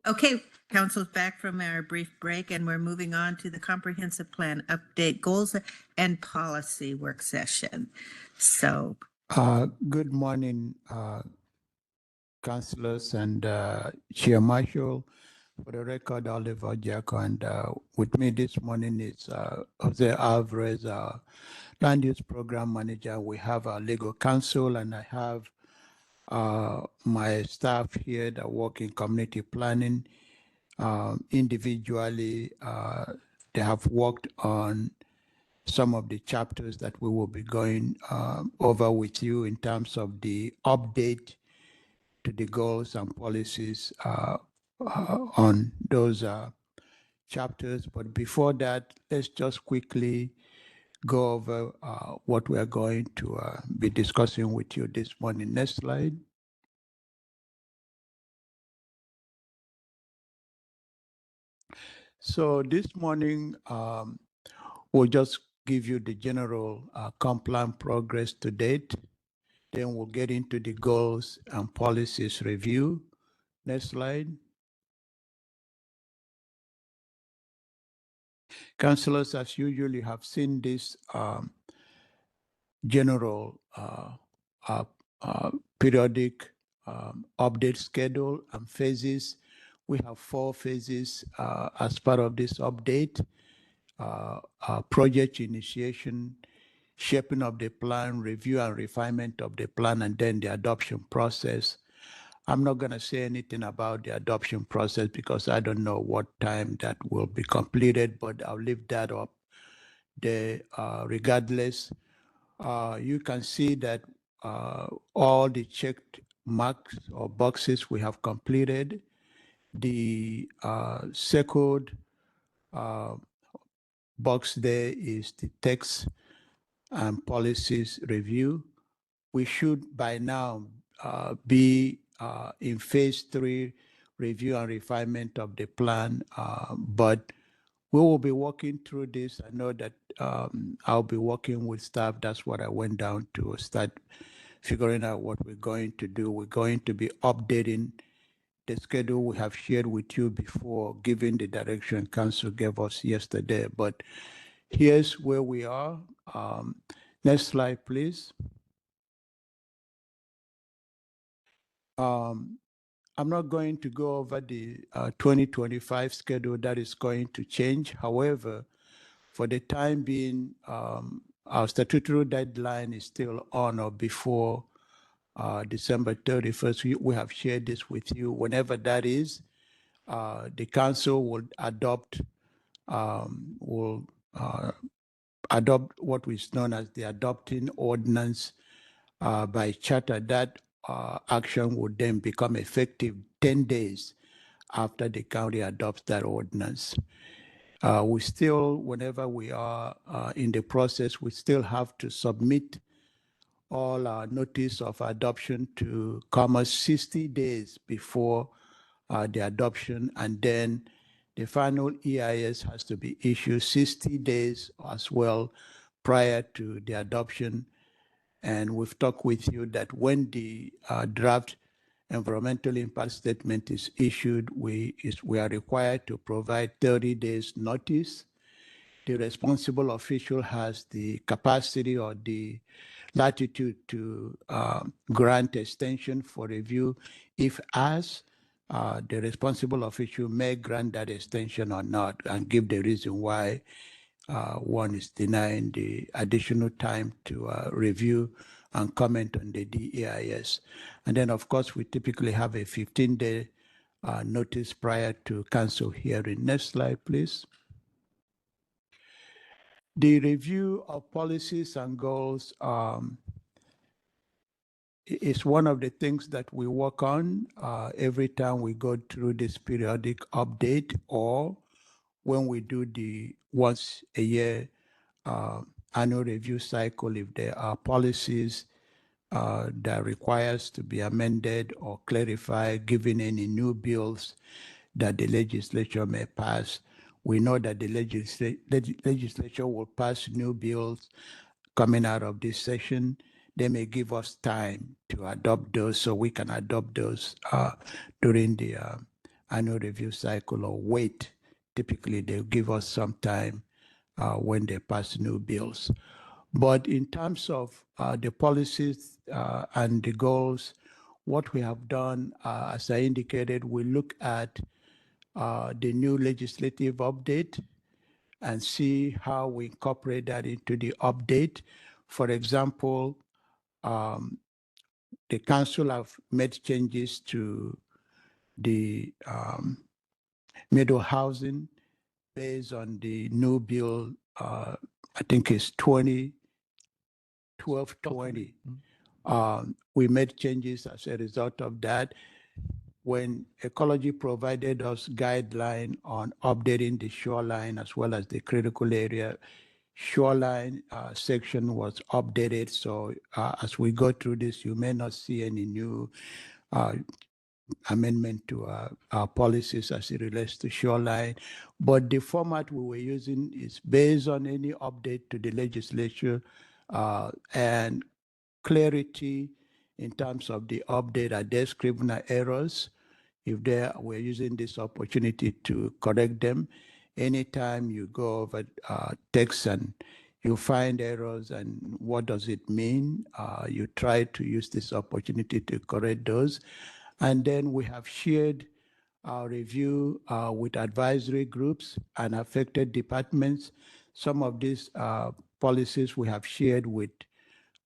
Okay, council's back from our brief break, and we're moving on to the comprehensive plan update goals and policy work session. So, Good morning, councillors and Chair Marshall. For the record, Oliver Jacko, and with me this morning is Jose Alvarez, Land Use Program Manager. We have our legal counsel, and I have my staff here that work in community planning. Individually, they have worked on some of the chapters that we will be going over with you in terms of the update to the goals and policies on those chapters. But before that, let's just quickly go over what we are going to be discussing with you this morning. Next slide. So this morning, we'll just give you the general compliance progress to date. Then we'll get into the goals and policies review. Next slide. Councillors, as usual, you have seen this general periodic update schedule and phases. We have 4 phases as part of this update. Project initiation, shaping of the plan, review and refinement of the plan, and then the adoption process. I'm not going to say anything about the adoption process because I don't know what time that will be completed, but I'll leave that up there. Regardless, you can see that all the checked marks or boxes we have completed. The second box there is the text and policies review. We should by now be in phase 3 review and refinement of the plan, but we will be working through this. I know that I'll be working with staff. That's what I went down to start figuring out what we're going to do. We're going to be updating the schedule we have shared with you before, given the direction council gave us yesterday. But here's where we are. Next slide, please. I'm not going to go over the 2025 schedule. That is going to change. However, for the time being, our statutory deadline is still on or before December 31st. We have shared this with you. Whenever that is, the council will adopt what is known as the adopting ordinance by charter. That action would then become effective 10 days after the county adopts that ordinance. We still, whenever we are in the process, we still have to submit all our notice of adoption to Commerce 60 days before the adoption, and then the final EIS has to be issued 60 days as well prior to the adoption. And we've talked with you that when the draft environmental impact statement is issued, we are required to provide 30 days notice. The responsible official has the capacity or the latitude to grant extension for review if asked. The responsible official may grant that extension or not and give the reason why one is denying the additional time to review and comment on the DEIS. And then, of course, we typically have a 15-day notice prior to council hearing. Next slide, please. The review of policies and goals is one of the things that we work on every time we go through this periodic update, or when we do the once a year annual review cycle. If there are policies that requires to be amended or clarified, given any new bills that the legislature may pass. We know that the legislature will pass new bills coming out of this session. They may give us time to adopt those so we can adopt those during the annual review cycle or wait. Typically, they'll give us some time when they pass new bills. But in terms of the policies and the goals, what we have done, as I indicated, we look at the new legislative update and see how we incorporate that into the update. For example, the council have made changes to the middle housing based on the new bill, I think it's 1220. We made changes as a result of that. When ecology provided us guideline on updating the shoreline as well as the critical area, shoreline section was updated. So as we go through this, you may not see any new amendment to our policies as it relates to shoreline. But the format we were using is based on any update to the legislature and clarity in terms of the update. Are there scrivener errors? If there, we're using this opportunity to correct them. Anytime you go over text and you find errors and what does it mean, you try to use this opportunity to correct those. And then we have shared our review with advisory groups and affected departments. Some of these policies we have shared with,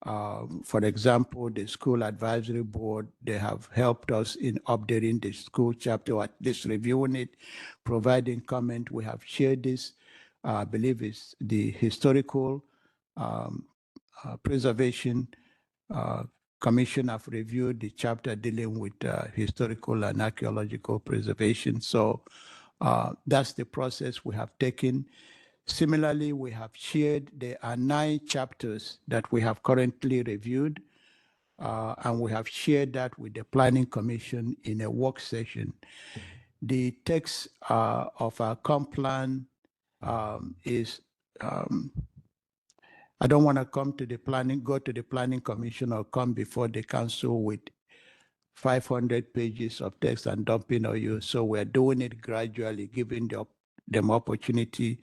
for example, the school advisory board. They have helped us in updating the school chapter, or at least reviewing it, providing comment. We have shared this, I believe it's the historical preservation Commission have reviewed the chapter dealing with historical and archaeological preservation. So that's the process we have taken. Similarly, we have shared, there are 9 chapters that we have currently reviewed, and we have shared that with the Planning Commission in a work session. The text of our comp plan is I don't want to go to the Planning Commission or come before the council with 500 pages of text and dumping on you. So we're doing it gradually, giving them opportunity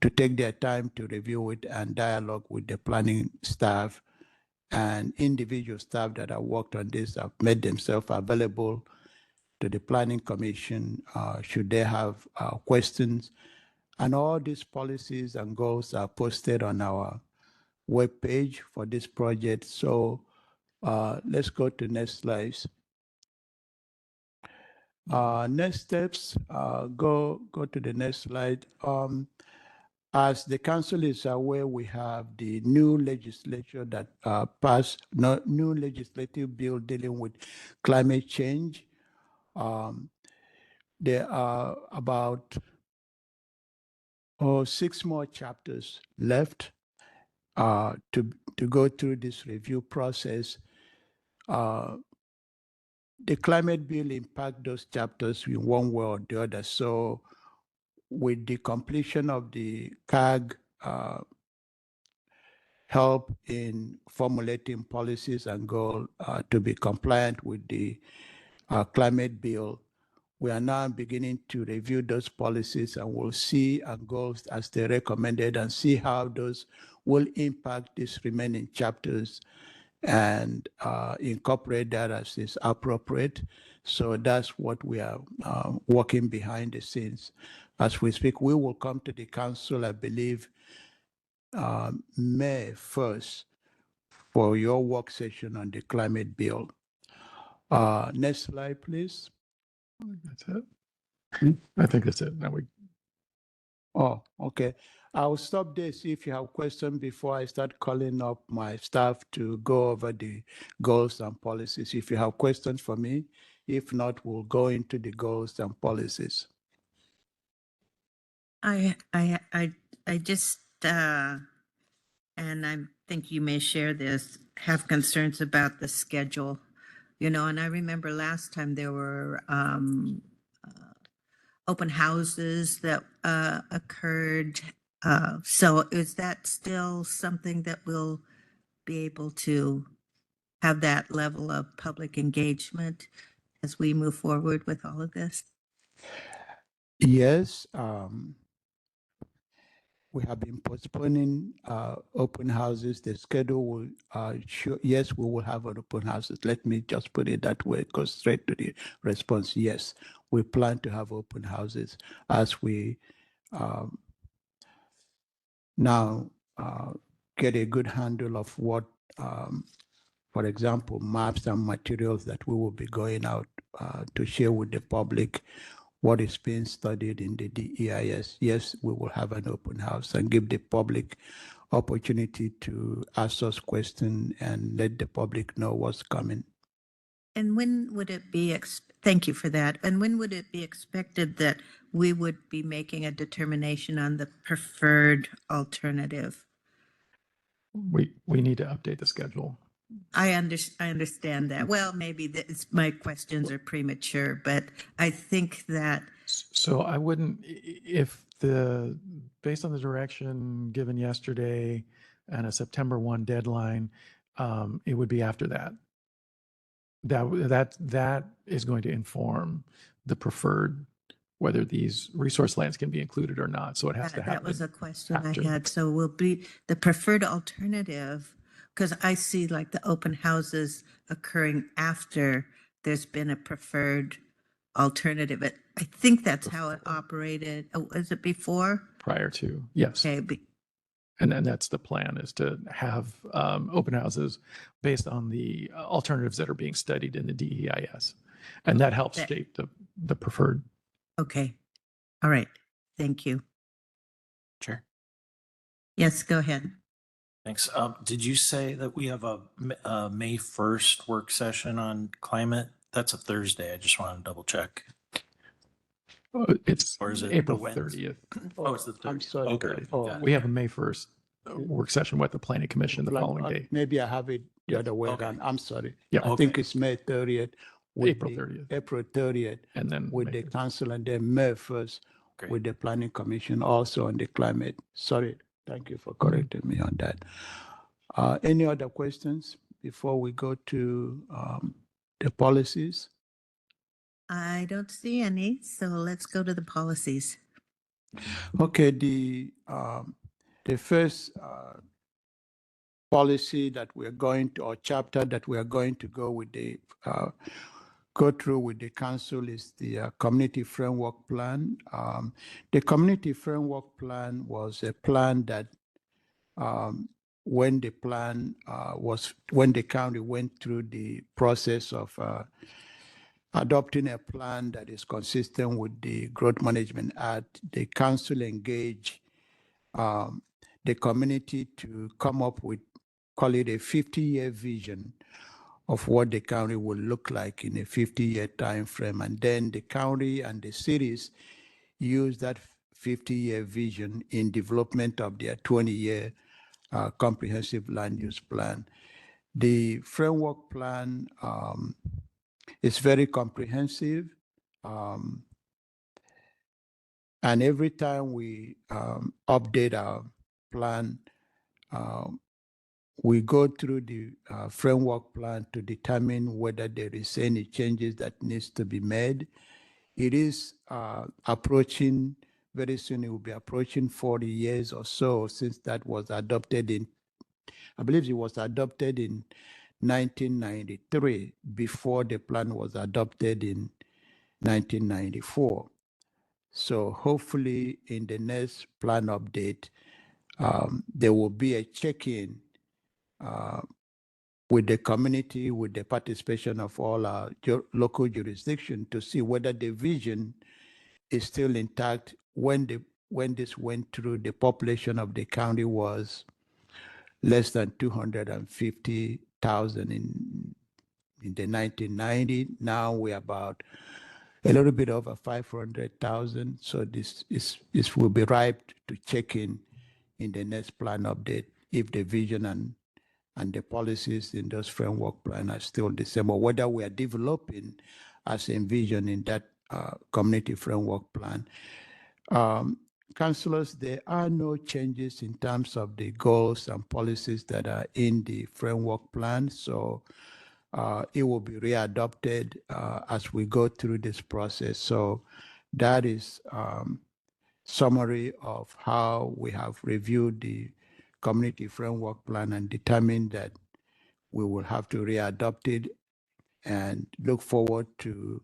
to take their time to review it and dialogue with the planning staff, and individual staff that have worked on this have made themselves available to the Planning Commission should they have questions. And all these policies and goals are posted on our webpage for this project. So let's go to next slides. Next steps, go to the next slide. As the council is aware, we have the new legislature that passed, new legislative bill dealing with climate change. There are about 6 more chapters left to go through this review process. The climate bill impact those chapters in one way or the other. So with the completion of the CAG help in formulating policies and goals to be compliant with the climate bill, we are now beginning to review those policies, and we'll see our goals as they recommended and see how those will impact these remaining chapters and incorporate that as is appropriate. So that's what we are working behind the scenes. As we speak, we will come to the council, I believe, May 1st for your work session on the climate bill. Next slide, please. That's it. I think that's it. Now we. Oh, okay. I'll stop there, see if you have questions before I start calling up my staff to go over the goals and policies. If you have questions for me, if not, we'll go into the goals and policies. I just, and I think you may share this, have concerns about the schedule, you know, and I remember last time there were open houses that occurred. So is that still something that we'll be able to have that level of public engagement as we move forward with all of this? Yes, we have been postponing open houses. The schedule will show, yes, we will have an open houses. Let me just put it that way, go straight to the response. Yes, we plan to have open houses as we um, now get a good handle of what, for example, maps and materials that we will be going out to share with the public, what is being studied in the DEIS. Yes, we will have an open house and give the public opportunity to ask us questions and let the public know what's coming. And when would it be, thank you for that. And when would it be expected that we would be making a determination on the preferred alternative? We need to update the schedule. I understand that. Well, maybe my questions are premature, but I think that, So I wouldn't, based on the direction given yesterday and a September 1 deadline, it would be after that. That is going to inform the preferred, whether these resource lands can be included or not. So it has to happen. that was a question I after. had. So will be the preferred alternative, because I see like the open houses occurring after there's been a preferred alternative. I think that's how it operated. Oh, is it before? Prior to, yes. Okay, And then that's the plan, is to have open houses based on the alternatives that are being studied in the DEIS. And that helps shape the preferred. okay. All right. Thank you. Sure. Yes, go ahead. Thanks. Did you say that we have a May 1st work session on climate? That's a Thursday. I just want to double check. It's Or is it April the Wednesday? 30th. Oh, it's the 30th. I'm sorry. Okay. Oh, got it. We have a May 1st work session with the planning commission the following day. Maybe I have it the other way Okay. around. I'm sorry. Yeah. I think Okay. it's May 30th. April 30th. April 30th And then with May the 1st. council, and then May 1st Great. with the planning commission, also on the climate. Sorry, thank you for correcting me on that. Any other questions before we go to the policies? I don't see any, so let's go to the policies. Okay, the first policy that we're going to, or chapter that we are going to go with the go through with the council is the community framework plan. The community framework plan was a plan that when the plan when the county went through the process of adopting a plan that is consistent with the Growth Management Act, the council engaged the community to come up with, call it a 50-year vision of what the county will look like in a 50-year time frame. And then the county and the cities use that 50-year vision in development of their 20-year comprehensive land use plan. The framework plan is very comprehensive. And every time we update our plan, we go through the framework plan to determine whether there is any changes that needs to be made. It is approaching, very soon it will be approaching 40 years or so since that was adopted in, I believe it was adopted in 1993 before the plan was adopted in 1994. So hopefully in the next plan update, there will be a check-in with the community, with the participation of all our local jurisdiction to see whether the vision is still intact. When this went through, the population of the county was less than 250,000 in the 1990s. Now we're about a little bit over 500,000. So this will be ripe to check in the next plan update if the vision and the policies in those framework plan are still the same, or whether we are developing as envisioned in that community framework plan. Councillors, there are no changes in terms of the goals and policies that are in the framework plan. So it will be readopted as we go through this process. So that is summary of how we have reviewed the community framework plan and determined that we will have to readopt it and look forward to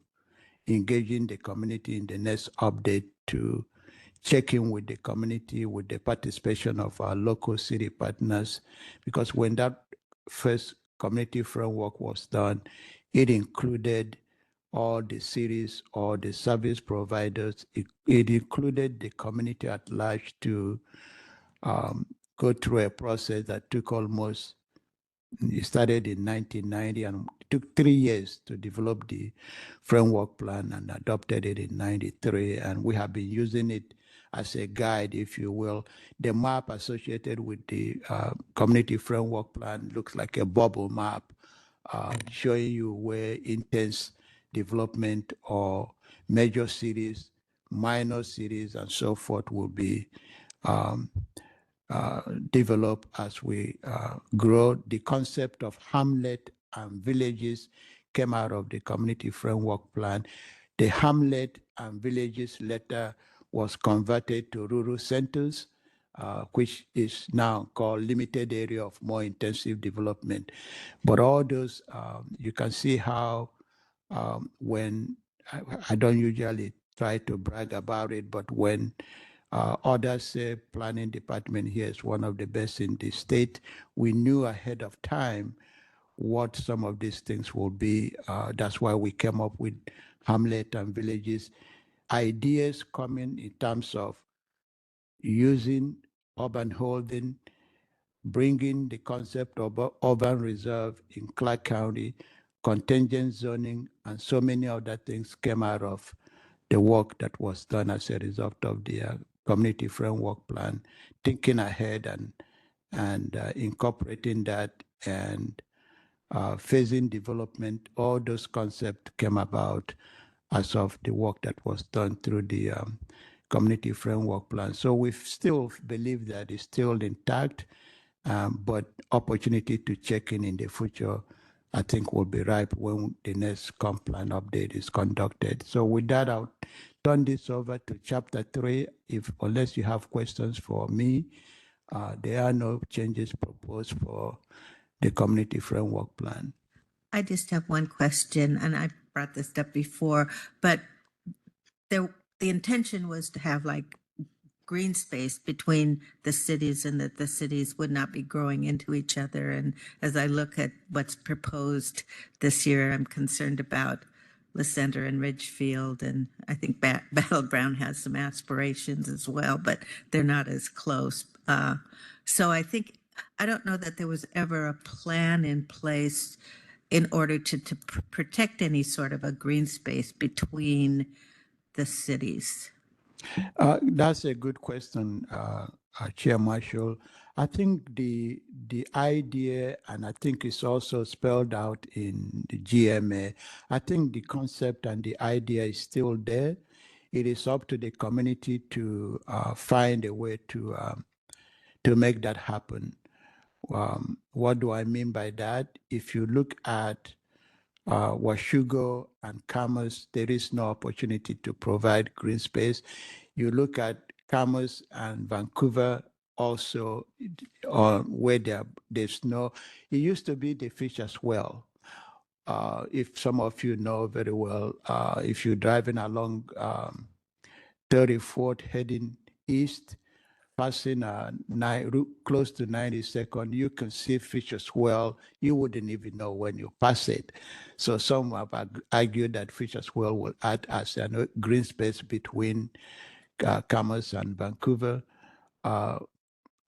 engaging the community in the next update to check in with the community with the participation of our local city partners. Because when that first community framework was done, it included all the cities or the service providers. It included the community at large to go through a process that took almost, it started in 1990 and took 3 years to develop the framework plan and adopted it in 93. And we have been using it as a guide, if you will. The map associated with the community framework plan looks like a bubble map showing you where intense development or major cities, minor cities, and so forth will be develop as we grow. The concept of hamlet and villages came out of the community framework plan. The hamlet and villages later was converted to rural centers, which is now called limited area of more intensive development. But all those, you can see how when, I don't usually try to brag about it, but when others say planning department here is one of the best in the state, we knew ahead of time what some of these things will be. That's why we came up with hamlet and villages. Ideas coming in terms of using urban holding, bringing the concept of urban reserve in Clark County, contingent zoning, and so many other things came out of the work that was done as a result of the community framework plan, thinking ahead and incorporating that and phasing development. All those concepts came about as of the work that was done through the community framework plan. So we still believe that it's still intact, but opportunity to check in the future, I think, will be ripe when the next comp plan update is conducted. So with that, I'll turn this over to chapter 3. Unless you have questions for me, there are no changes proposed for the community framework plan. I just have one question, and I brought this up before, but the intention was to have like green space between the cities and that the cities would not be growing into each other. And as I look at what's proposed this year, I'm concerned about Lacenter and Ridgefield, and I think Battle Brown has some aspirations as well, but they're not as close. So I think, I don't know that there was ever a plan in place in order to protect any sort of a green space between the cities. That's a good question, Chair Marshall. I think the idea, and I think it's also spelled out in the GMA, I think the concept and the idea is still there. It is up to the community to find a way to make that happen. What do I mean by that? If you look at Washugo and Commerce, there is no opportunity to provide green space. You look at Commerce and Vancouver, also where there's no, it used to be the Fisher's Well. If some of you know very well, if you're driving along 34th heading east, passing close to 92nd, you can see Fisher's Well. You wouldn't even know when you pass it. So some have argued that Fisher's Well will act as a green space between Commerce and Vancouver.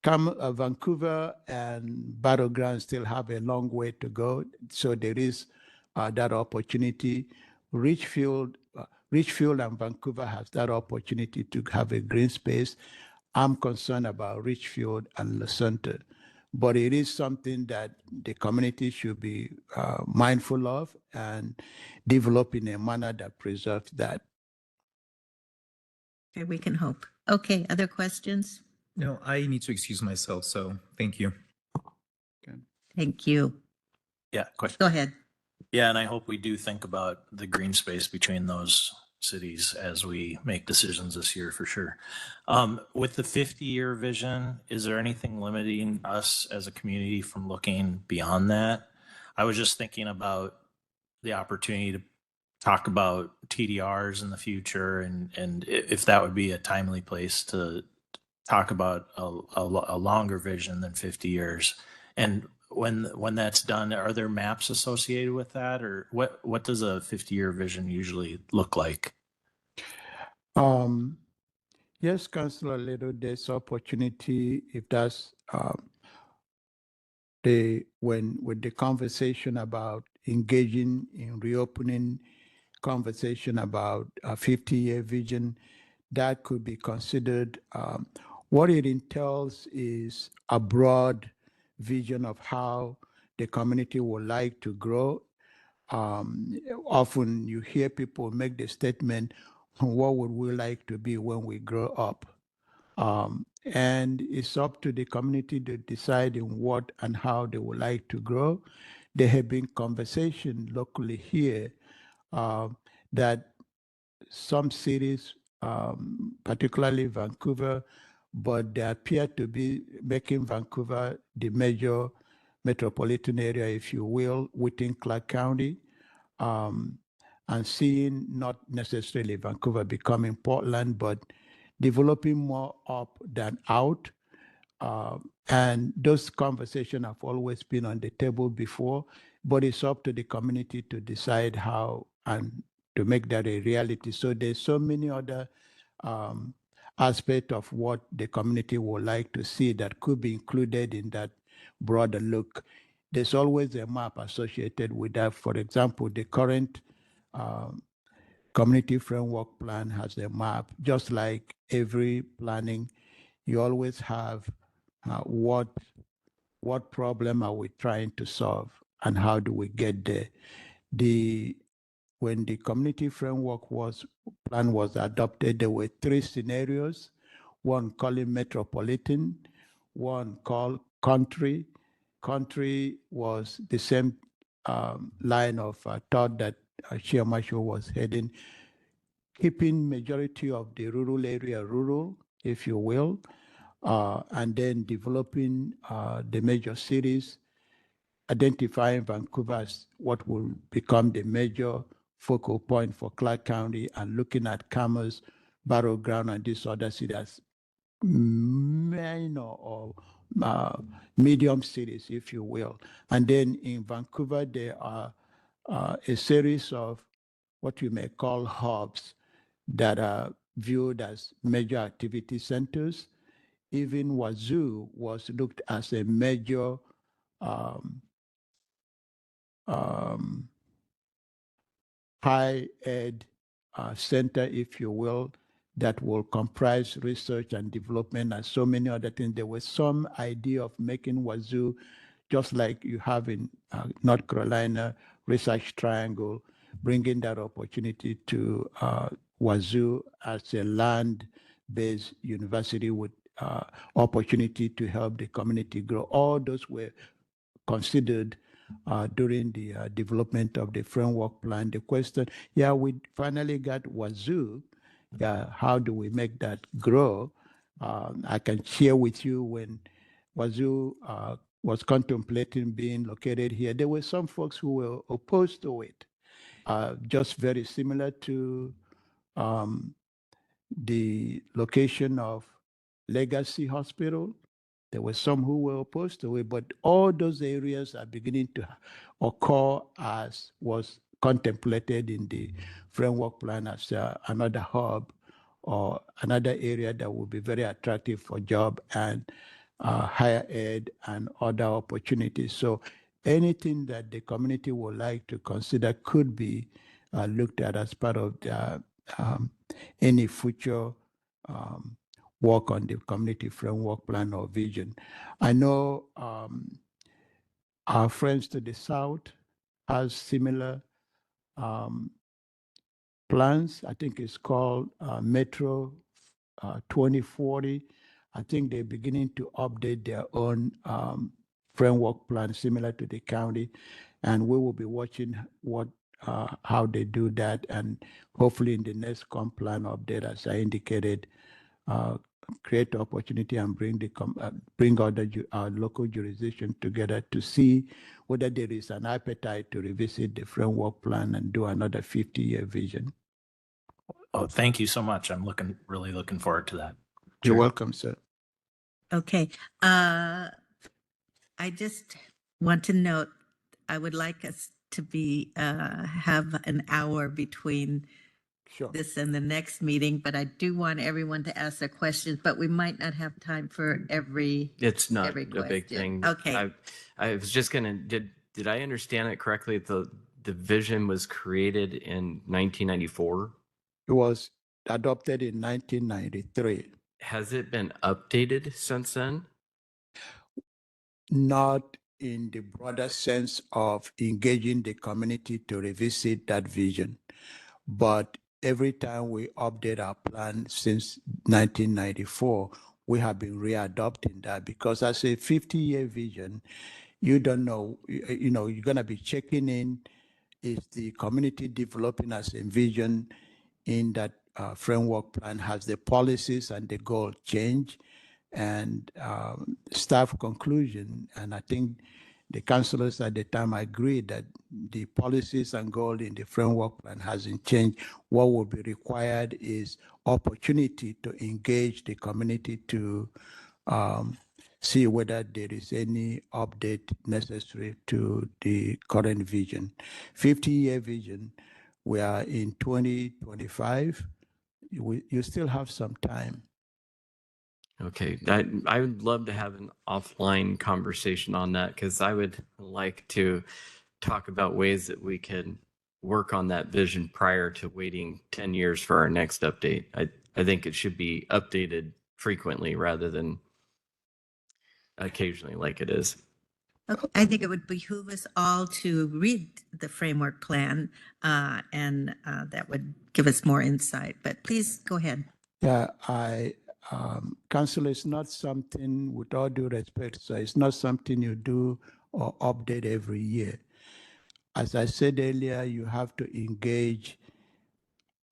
Vancouver and Battleground still have a long way to go. So there is that opportunity. Richfield and Vancouver has that opportunity to have a green space. I'm concerned about Richfield and Lacenter, but it is something that the community should be mindful of and develop in a manner that preserves that. Okay, we can hope. Okay, other questions? No, I need to excuse myself, so thank you. Thank you. Yeah, question. Go ahead. Yeah, and I hope we do think about the green space between those cities as we make decisions this year for sure. With the 50-year vision, is there anything limiting us as a community from looking beyond that? I was just thinking about the opportunity to talk about TDRs in the future and if that would be a timely place to talk about a longer vision than 50 years. And when that's done, are there maps associated with that, or what does a 50-year vision usually look like? Yes, Councillor Little, there's opportunity if that's with the conversation about engaging in reopening conversation about a 50-year vision, that could be considered. What it entails is a broad vision of how the community would like to grow. Often you hear people make the statement, what would we like to be when we grow up? And it's up to the community to decide in what and how they would like to grow. There have been conversations locally here that some cities, particularly Vancouver, but they appear to be making Vancouver the major metropolitan area, if you will, within Clark County, and seeing not necessarily Vancouver becoming Portland, but developing more up than out. And those conversations have always been on the table before, but it's up to the community to decide how and to make that a reality. So there's so many other aspects of what the community would like to see that could be included in that broader look. There's always a map associated with that. For example, the current community framework plan has a map, just like every planning, you always have what problem are we trying to solve and how do we get there. When the community framework plan was adopted, there were 3 scenarios, one called metropolitan, one called country. Country was the same line of thought that Chair Marshall was heading, keeping majority of the rural area rural, if you will, and then developing the major cities, identifying Vancouver as what will become the major focal point for Clark County, and looking at Commerce, Battleground, and these other cities, minor or medium cities, if you will. And then in Vancouver, there are a series of what you may call hubs that are viewed as major activity centers. Even Wazoo was looked as a major high ed center, if you will, that will comprise research and development and so many other things. There was some idea of making Wazoo just like you have in North Carolina, Research Triangle, bringing that opportunity to Wazoo as a land-based university with opportunity to help the community grow. All those were considered during the development of the framework plan. The question, we finally got Wazoo. How do we make that grow? I can share with you when Wazoo was contemplating being located here, there were some folks who were opposed to it, just very similar to the location of Legacy Hospital. There were some who were opposed to it, but all those areas are beginning to occur as was contemplated in the framework plan as another hub or another area that would be very attractive for job and higher ed and other opportunities. So anything that the community would like to consider could be looked at as part of the, any future work on the community framework plan or vision. I know our friends to the south has similar plans. I think it's called Metro 2040. I think they're beginning to update their own framework plan similar to the county, and we will be watching what how they do that. And hopefully in the next comp plan update, as I indicated, create the opportunity and bring our local jurisdiction together to see whether there is an appetite to revisit the framework plan and do another 50-year vision. Oh, thank you so much. I'm really looking forward to that. You're Sure. welcome, sir. Okay. I just want to note, I would like us to be, have an hour between Sure. this and the next meeting, but I do want everyone to ask their questions, but we might not have time for It's not every a big question. thing. Okay. I was just gonna, did I understand it correctly? The vision was created in 1994. It was adopted in 1993. Has it been updated since then? Not in the broader sense of engaging the community to revisit that vision, but every time we update our plan since 1994, we have been readopting that, because as a 50-year vision, you don't know, you're going to be checking in, is the community developing as envisioned in that framework plan? Has the policies and the goal changed? And staff conclusion, and I think the councillors at the time agreed that the policies and goal in the framework plan hasn't changed. What will be required is opportunity to engage the community to see whether there is any update necessary to the current vision. 50-year vision, we are in 2025. You still have some time. Okay, I would love to have an offline conversation on that, because I would like to talk about ways that we can work on that vision prior to waiting 10 years for our next update. I think it should be updated frequently rather than occasionally like it is. Okay, I think it would behoove us all to read the framework plan, and that would give us more insight. But please go ahead. Yeah, council is not something, with all due respect, so it's not something you do or update every year. As I said earlier, you have to engage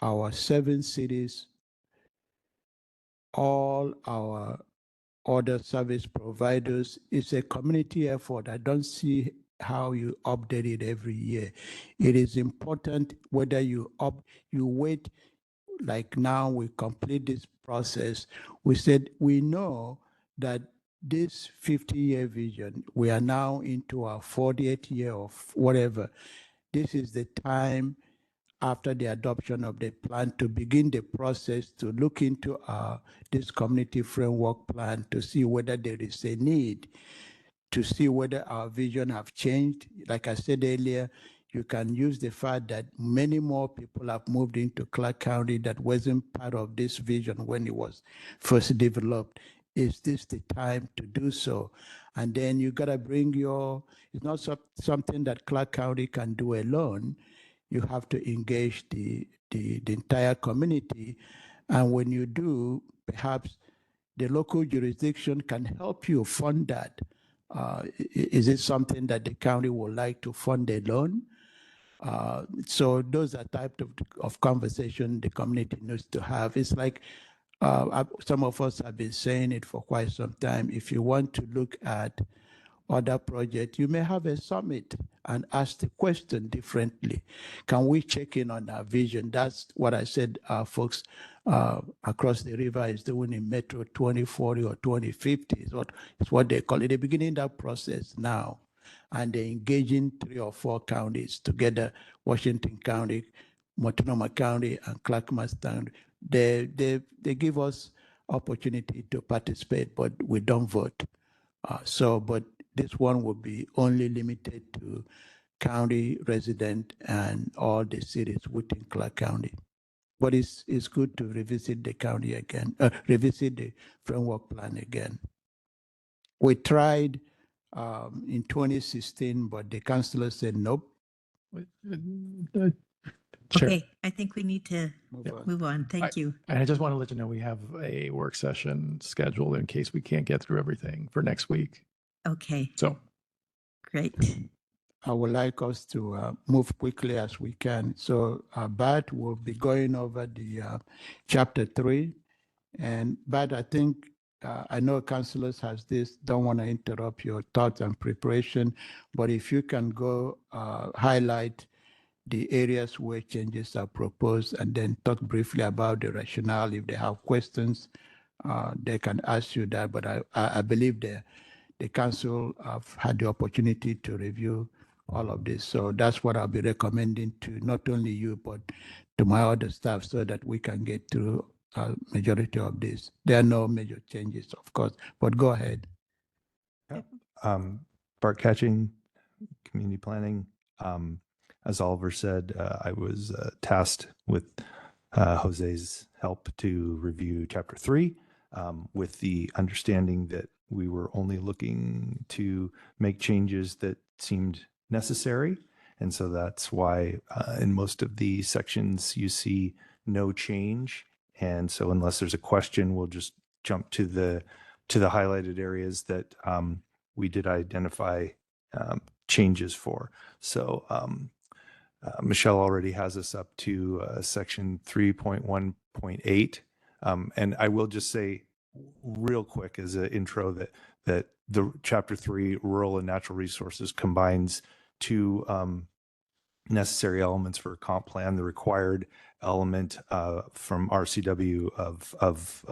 our 7 cities, all our other service providers. It's a community effort. I don't see how you update it every year. It is important whether you wait, like now we complete this process. We said we know that this 50-year vision, we are now into our 40th year of whatever. This is the time after the adoption of the plan to begin the process to look into this community framework plan to see whether there is a need, to see whether our vision have changed. Like I said earlier, you can use the fact that many more people have moved into Clark County that wasn't part of this vision when it was first developed. Is this the time to do so? And then you gotta bring it's not something that Clark County can do alone. You have to engage the entire community. And when you do, perhaps the local jurisdiction can help you fund that. Is it something that the county would like to fund alone? So those are types of conversation the community needs to have. It's like some of us have been saying it for quite some time. If you want to look at other projects, you may have a summit and ask the question differently. Can we check in on our vision? That's what I said folks across the river is doing in Metro 2040 or 2050. It's what they call it. They're beginning that process now. And they're engaging 3 or 4 counties together, Washington County, Multnomah County, and Clackamas County. They give us opportunity to participate, but we don't vote. But this one will be only limited to county resident and all the cities within Clark County. But it's good to revisit the county again, revisit the framework plan again. We tried in 2016, but the councillor said nope. Chair, Okay, I think we need to move on. Thank you. and I just want to let you know we have a work session scheduled in case we can't get through everything for next week. Okay, So great. I would like us to move quickly as we can. So Bart will be going over the chapter 3. And Bart, I think, I know councillors has this, don't want to interrupt your thoughts and preparation, but if you can go highlight the areas where changes are proposed and then talk briefly about the rationale. If they have questions, they can ask you that. But I believe the council have had the opportunity to review all of this. So that's what I'll be recommending to not only you, but to my other staff so that we can get through majority of this. There are no major changes, of course, but go ahead. Bart Catching, Community Planning. As Oliver said, I was tasked with Jose's help to review Chapter 3 with the understanding that we were only looking to make changes that seemed necessary. And so that's why in most of the sections you see no change. And so unless there's a question, we'll just jump to the highlighted areas that we did identify changes for. So Michelle already has us up to section 3.1.8. And I will just say real quick as an intro that the chapter 3 rural and natural resources combines two necessary elements for a comp plan, the required element from RCW of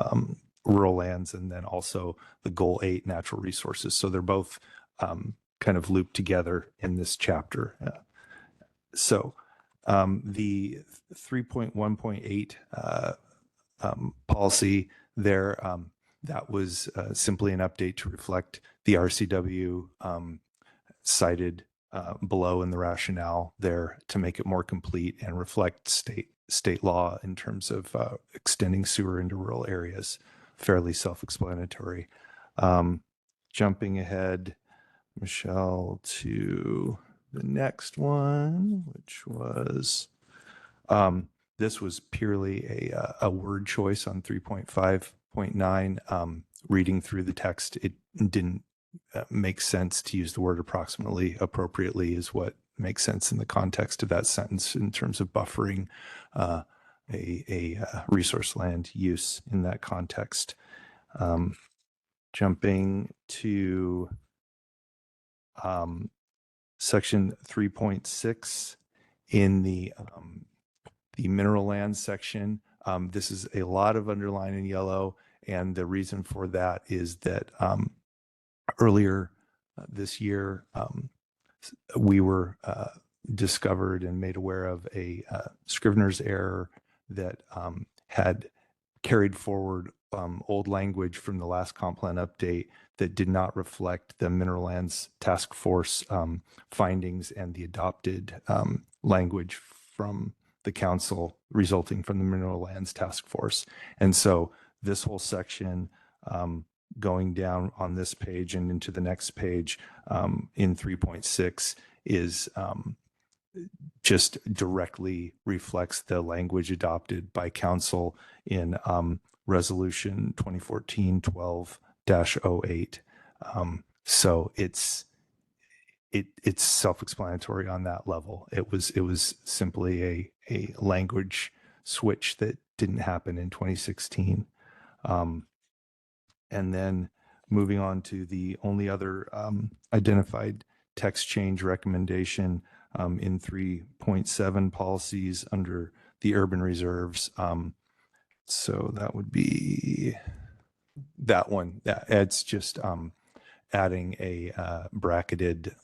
rural lands, and then also the goal 8 natural resources. So they're both kind of looped together in this chapter. So the 3.1.8 policy there, that was simply an update to reflect the RCW cited below in the rationale there to make it more complete and reflect state law in terms of extending sewer into rural areas. Fairly self-explanatory. Jumping ahead, Michelle, to the next one, which was, this was purely a word choice on 3.5.9. Reading through the text, it didn't make sense to use the word approximately. Appropriately is what makes sense in the context of that sentence in terms of buffering a resource land use in that context. Jumping to section 3.6 in the mineral land section. This is a lot of underline in yellow, and the reason for that is that earlier this year we were discovered and made aware of a Scrivener's error that had carried forward old language from the last comp plan update that did not reflect the Mineral Lands Task Force findings and the adopted language from the council resulting from the Mineral Lands Task Force. And so this whole section going down on this page and into the next page in 3.6 is just directly reflects the language adopted by council in resolution 2014-12-08. So it's self-explanatory on that level. It was simply a language switch that didn't happen in 2016. And then moving on to the only other identified text change recommendation in 3.7 policies under the urban reserves. So that would be that one. It's just adding a bracketed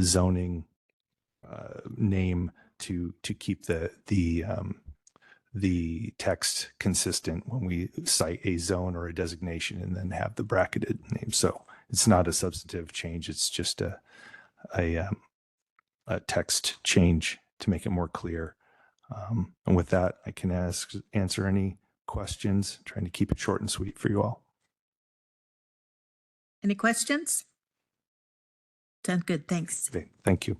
zoning name to keep the text consistent when we cite a zone or a designation and then have the bracketed name. So it's not a substantive change. It's just a text change to make it more clear. And with that, I can answer any questions, trying to keep it short and sweet for you all. Any questions? Sounds good. Thanks. Okay, thank you.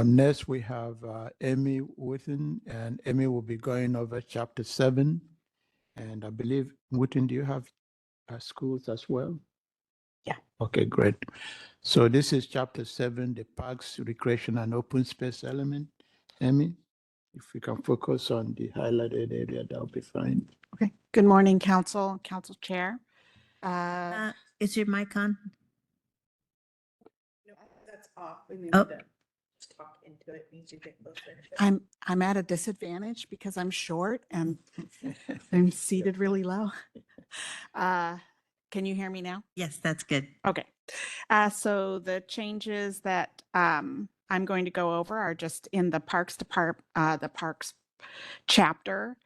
Next, we have Amy Witten, and Amy will be going over chapter 7. And I believe, Witten, do you have schools as well? Yeah. Okay, great. So this is chapter 7, the parks, recreation, and open space element. Emmy, if we can focus on the highlighted area, that'll be fine. Okay. Good morning, Council, Council Chair. Is your mic on? That's off. Oh. Talk into it. I'm at a disadvantage because I'm short and I'm seated really low. Can you hear me now? Yes, that's good. Okay. So the changes that I'm going to go over are just in the Parks chapter.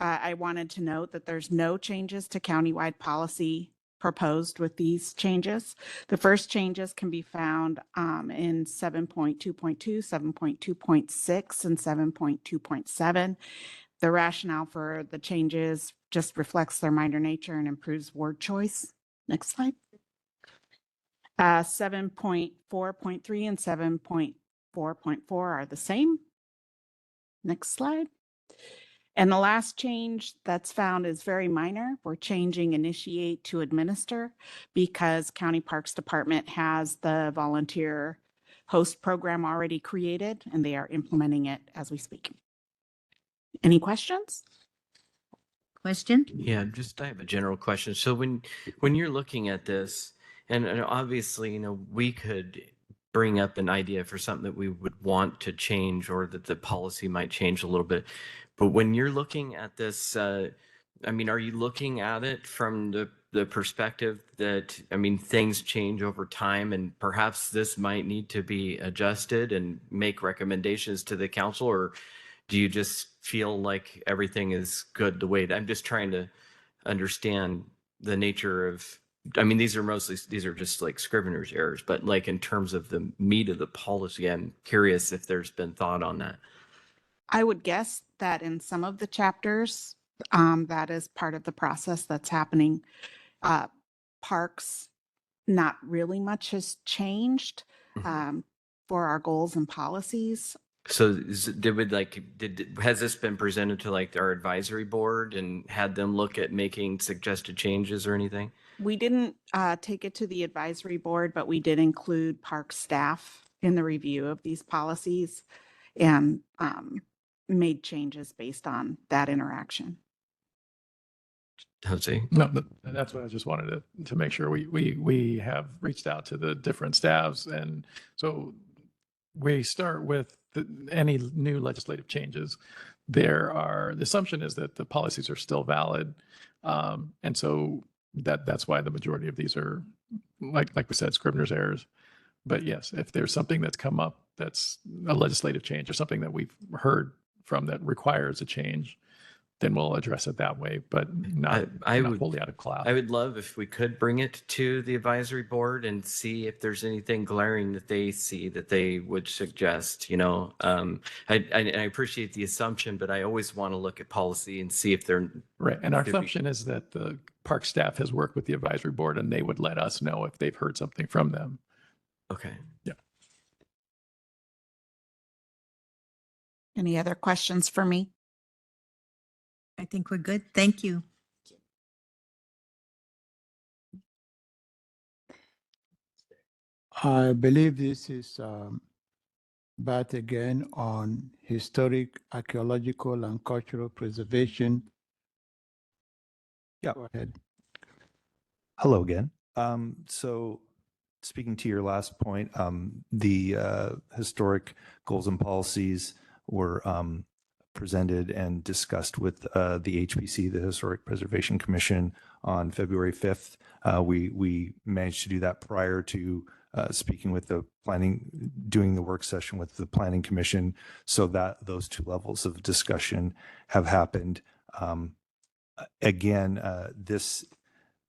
I wanted to note that there's no changes to countywide policy proposed with these changes. The first changes can be found in 7.2.2, 7.2.6, and 7.2.7. The rationale for the changes just reflects their minor nature and improves word choice. Next slide. 7.4.3 and 7.4.4 are the same. Next slide. And the last change that's found is very minor. We're changing initiate to administer because County Parks Department has the volunteer host program already created and they are implementing it as we speak. Any questions? Question? Yeah, I have a general question. So when you're looking at this, and obviously, we could bring up an idea for something that we would want to change or that the policy might change a little bit. But when you're looking at this, are you looking at it from the perspective that, things change over time and perhaps this might need to be adjusted and make recommendations to the council? Or do you just feel like everything is good the way I'm just trying to understand the nature of, these are just like Scrivener's errors, but like in terms of the meat of the policy, I'm curious if there's been thought on that. I would guess that in some of the chapters, that is part of the process that's happening. Parks, not really much has changed for our goals and policies. So has this been presented to like our advisory board and had them look at making suggested changes or anything? We didn't take it to the advisory board, but we did include park staff in the review of these policies and made changes based on that interaction. Jose? No, that's what I just wanted to make sure we have reached out to the different staffs. And so we start with any new legislative changes. The assumption is that the policies are still valid. And so that's why the majority of these are, like we said, Scrivener's errors. But yes, if there's something that's come up that's a legislative change or something that we've heard from that requires a change, then we'll address it that way, but not wholly out of class. I would love if we could bring it to the advisory board and see if there's anything glaring that they see that they would suggest. I appreciate the assumption, but I always want to look at policy and see if they're right. And our assumption is that the park staff has worked with the advisory board and they would let us know if they've heard something from them. Okay. Yeah. Any other questions for me? I think we're good. Thank you. I believe this is back again on historic, archaeological, and cultural preservation. Yeah. Go ahead. Hello again. So speaking to your last point, the historic goals and policies were presented and discussed with the HPC, the Historic Preservation Commission, on February 5th. We managed to do that prior to speaking with the doing the work session with the Planning Commission, so that those two levels of discussion have happened. Again, this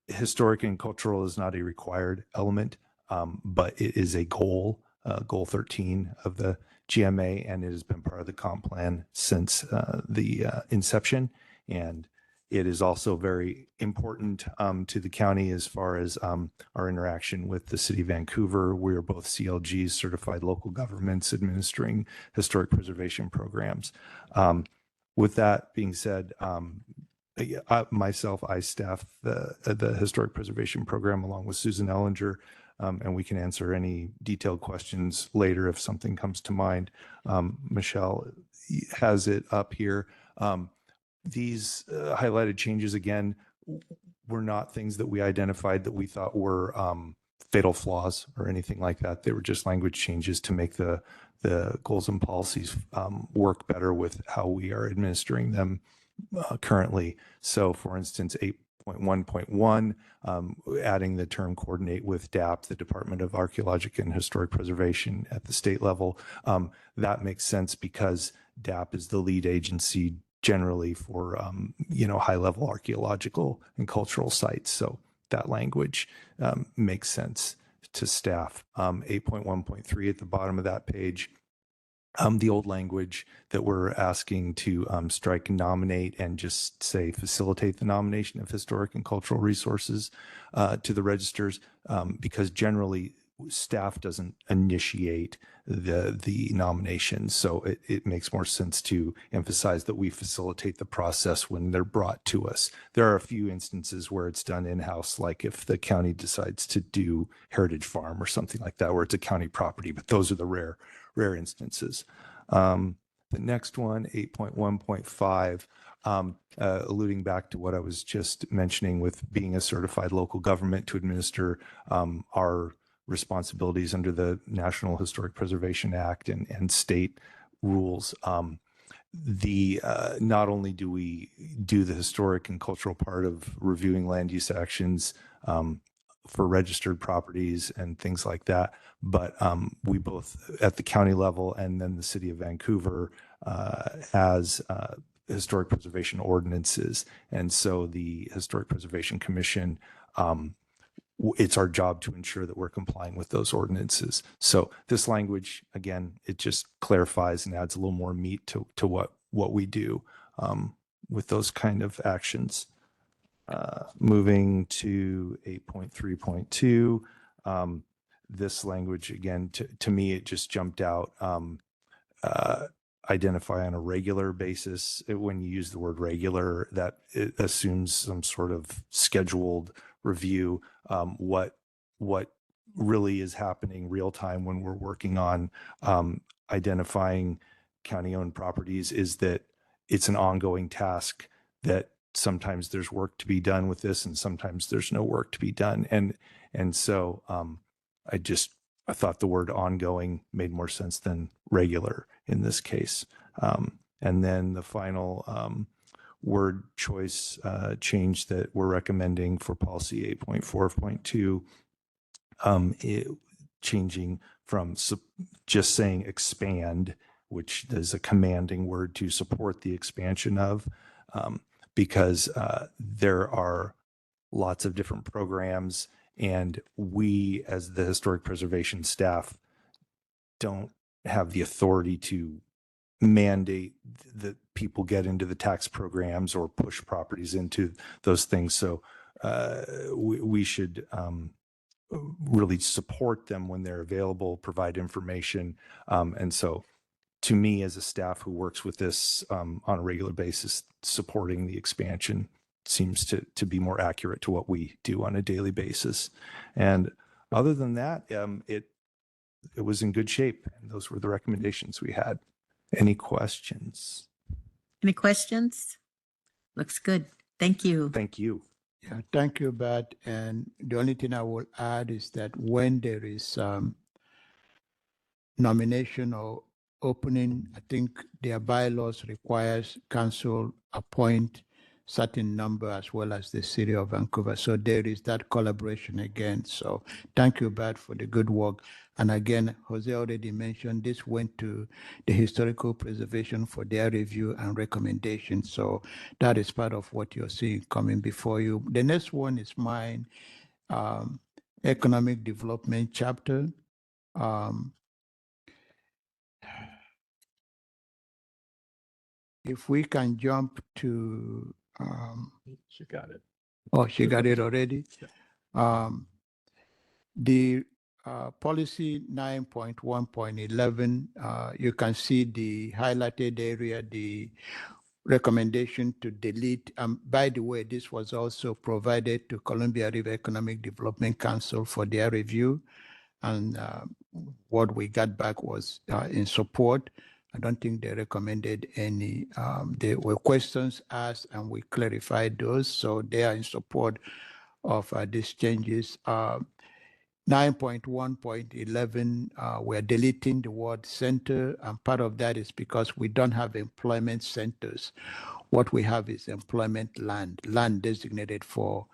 historic and cultural is not a required element, but it is a goal 13 of the GMA, and it has been part of the comp plan since the inception. And it is also very important to the county as far as our interaction with the city of Vancouver. We are both CLGs, certified local governments administering historic preservation programs. With that being said, myself, I staff the Historic Preservation Program along with Susan Ellinger, and we can answer any detailed questions later if something comes to mind. Michelle has it up here. These highlighted changes, again, were not things that we identified that we thought were fatal flaws or anything like that. They were just language changes to make the goals and policies work better with how we are administering them currently. So for instance, 8.1.1, adding the term coordinate with DAP, the Department of Archaeological and Historic Preservation at the state level. That makes sense because DAP is the lead agency generally for, high level archaeological and cultural sites. So that language makes sense to staff. 8.1.3 at the bottom of that page. The old language that we're asking to strike nominate and just say facilitate the nomination of historic and cultural resources to the registers, because generally staff doesn't initiate the nomination. So it makes more sense to emphasize that we facilitate the process when they're brought to us. There are a few instances where it's done in-house, like if the county decides to do Heritage Farm or something like that, where it's a county property, but those are the rare instances. The next one, 8.1.5, alluding back to what I was just mentioning with being a certified local government to administer our responsibilities under the National Historic Preservation Act and state rules. Not only do we do the historic and cultural part of reviewing land use actions for registered properties and things like that, but we both at the county level and then the city of Vancouver has historic preservation ordinances. And so the Historic Preservation Commission, it's our job to ensure that we're complying with those ordinances. So this language, again, it just clarifies and adds a little more meat to what we do with those kind of actions. Moving to 8.3.2, this language, again, to me, it just jumped out. Identify on a regular basis. When you use the word regular, that it assumes some sort of scheduled review. What really is happening real time when we're working on identifying county-owned properties is that it's an ongoing task, that sometimes there's work to be done with this and sometimes there's no work to be done. And so I thought the word ongoing made more sense than regular in this case. And then the final word choice change that we're recommending for policy 8.4.2, changing from just saying expand, which is a commanding word, to support the expansion of, because there are lots of different programs, and we as the historic preservation staff don't have the authority to mandate that people get into the tax programs or push properties into those things. So we should really support them when they're available, provide information. And so to me, as a staff who works with this on a regular basis, supporting the expansion seems to be more accurate to what we do on a daily basis. And other than that, it was in good shape. And those were the recommendations we had. Any questions? Any questions? Looks good. Thank you. Thank you. Yeah, thank you, Bert. And the only thing I will add is that when there is nomination or opening, I think their bylaws requires council appoint certain number as well as the city of Vancouver. So there is that collaboration again. So thank you, Bert, for the good work. And again, Jose already mentioned this went to the Historical Preservation for their review and recommendation. So that is part of what you're seeing coming before you. The next one is mine, Economic Development chapter. If we can jump to, She got it. oh, she got it already. The policy 9.1.11, you can see the highlighted area, the recommendation to delete. By the way, this was also provided to Columbia River Economic Development Council for their review. And what we got back was in support. I don't think they recommended any. There were questions asked and we clarified those. So they are in support of these changes. 9.1.11, we're deleting the word center, and part of that is because we don't have employment centers. What we have is employment land designated for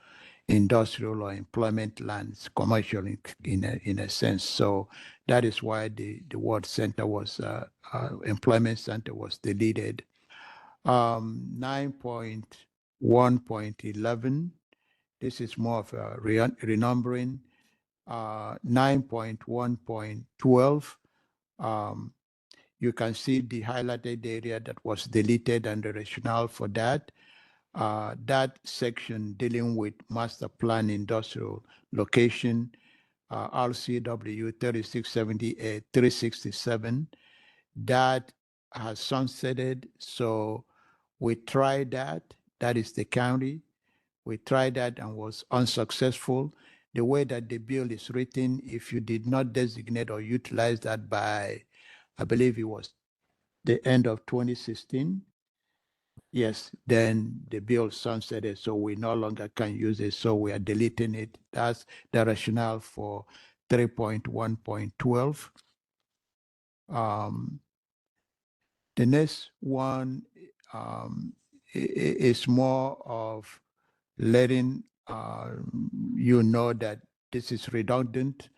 industrial or employment lands, commercial in a sense. So that is why the word center was, employment center was deleted. 9.1.11, this is more of a renumbering. 9.1.12, you can see the highlighted area that was deleted and the rationale for that. That section dealing with master plan industrial location, RCW 3678-367, that has sunsetted. So we tried that. That is the county. We tried that and was unsuccessful. The way that the bill is written, if you did not designate or utilize that by, I believe it was the end of 2016, yes, then the bill sunsetted, so we no longer can use it, so we are deleting it. That's the rationale for 3.1.12. The next one is more of letting you know that this is redundant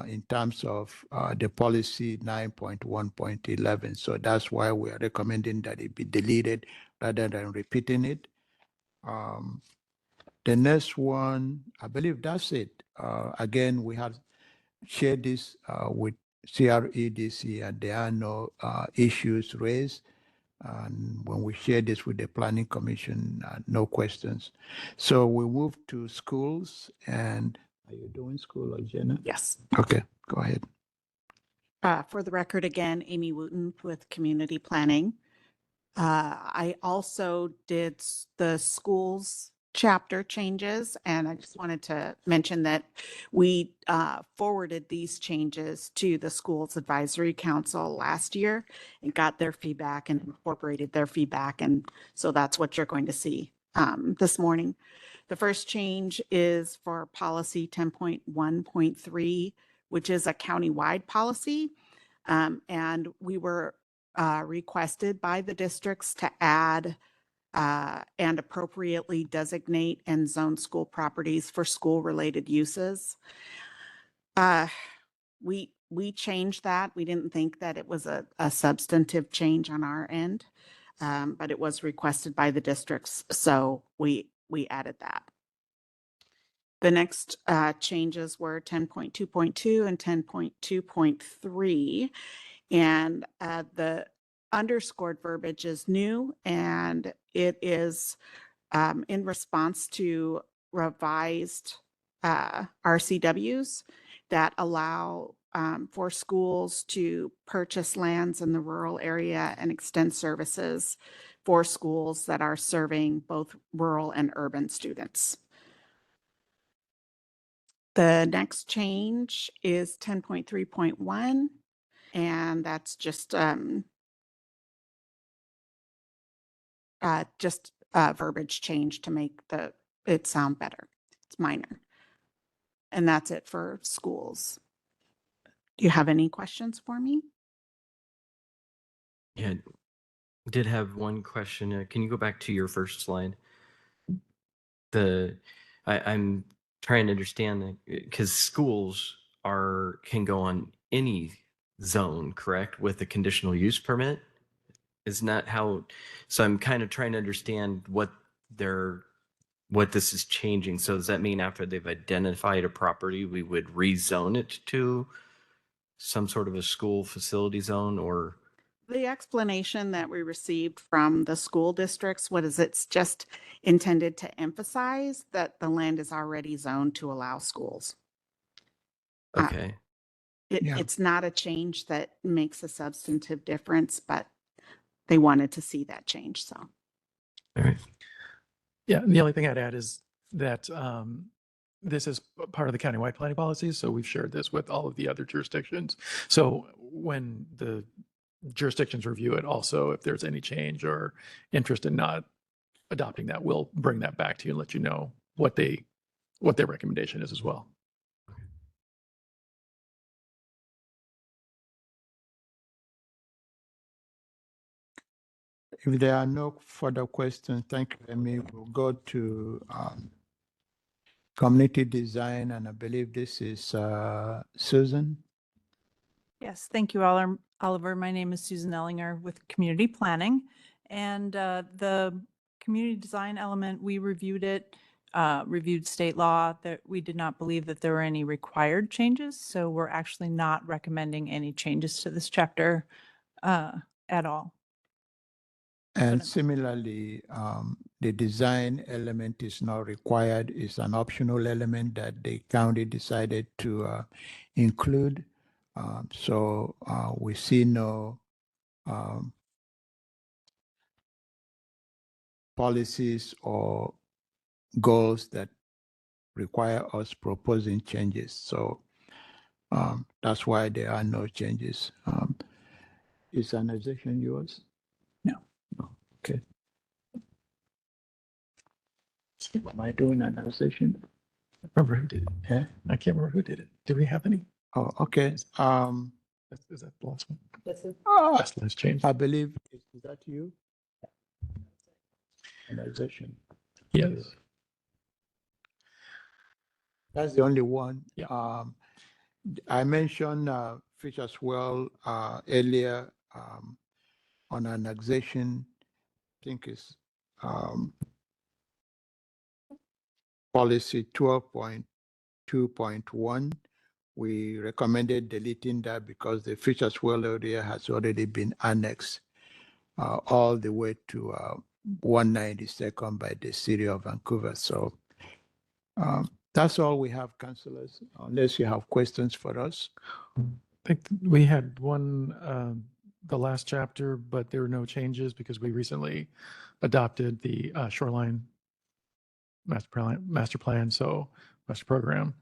in terms of the policy 9.1.11. So that's why we are recommending that it be deleted rather than repeating it. The next one, I believe that's it. Again, we have shared this with CREDC and there are no issues raised. And when we share this with the Planning Commission, no questions. So we move to schools. And are you doing school, or Jenna? Yes. Okay, go ahead. For the record, again, Amy Wooten with Community Planning. I also did the schools chapter changes, and I just wanted to mention that we forwarded these changes to the Schools Advisory Council last year and got their feedback and incorporated their feedback, and so that's what you're going to see this morning. The first change is for policy 10.1.3, which is a countywide policy, and we were requested by the districts to add and appropriately designate and zone school properties for school-related uses. We changed that. We didn't think that it was a substantive change on our end, but it was requested by the districts, so we added that. The next changes were 10.2.2 and 10.2.3, and the underscored verbiage is new, and it is in response to revised RCWs that allow for schools to purchase lands in the rural area and extend services for schools that are serving both rural and urban students. The next change is 10.3.1, and that's just verbiage change to make it sound better. It's minor. And that's it for schools. Do you have any questions for me? Yeah, did have one question. Can you go back to your first slide? I'm trying to understand because schools can go on any zone, correct, with a conditional use permit? Isn't that how? So I'm kind of trying to understand what this is changing. So does that mean after they've identified a property, we would rezone it to some sort of a school facility zone, or? The explanation that we received from the school districts, it's just intended to emphasize that the land is already zoned to allow schools. Okay. It's not a change that makes a substantive difference, but they wanted to see that change. So All right. Yeah, the only thing I'd add is that this is part of the countywide planning policies, so we've shared this with all of the other jurisdictions. So when the jurisdictions review it, also, if there's any change or interest in not adopting that, we'll bring that back to you and let you know what their recommendation is as well. If there are no further questions, thank you, Amy. We'll go to community design, and I believe this is Susan. Yes, thank you, Oliver. My name is Susan Ellinger with Community Planning. And the community design element, we reviewed it, reviewed state law, that we did not believe that there were any required changes. So we're actually not recommending any changes to this chapter at all. And similarly, the design element is not required. It's an optional element that the county decided to include. So we see no policies or goals that require us proposing changes. So that's why there are no changes. Is annexation yours? No. No. Okay. Am I doing annexation? Remember who did it? Yeah. I can't remember who did it. Do we have any? Oh, okay. Is that the last one? Ah, That's the last change. I believe, is that you? Annexation. Yes. That's the only one. Yeah. I mentioned Fisher's Well earlier on annexation. I think it's policy 12.2.1. We recommended deleting that because the Fisher's Well area has already been annexed all the way to 192nd by the city of Vancouver. So that's all we have, councillors, unless you have questions for us. I think we had one, the last chapter, but there were no changes because we recently adopted the shoreline master plan, so master program.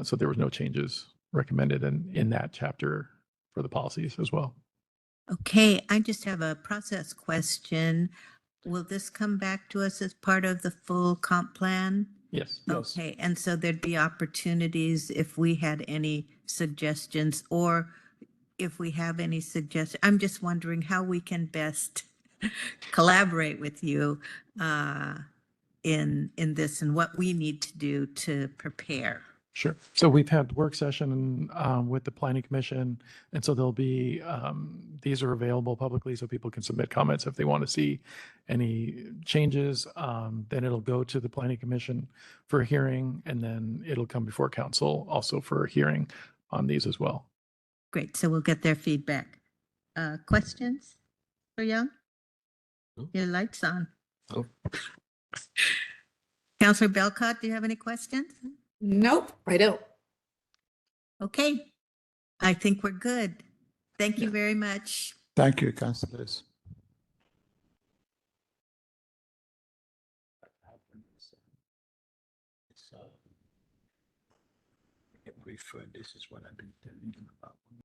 So there was no changes recommended in that chapter for the policies as well. Okay, I just have a process question. Will this come back to us as part of the full comp plan? Yes. Okay, and so there'd be opportunities if we had any suggestions, or if we have any suggestions. I'm just wondering how we can best collaborate with you in this and what we need to do to prepare. Sure. So we've had work session with the planning commission, and so there'll be, these are available publicly so people can submit comments if they want to see any changes. Then it'll go to the planning commission for a hearing, and then it'll come before council also for a hearing on these as well. Great, so we'll get their feedback. Questions for Young? No. Your light's on. Oh. Councillor Belcott, do you have any questions? Nope, I don't. Okay, I think we're good. Thank you very much. Thank you, councillors. If we this is what I've been telling you about.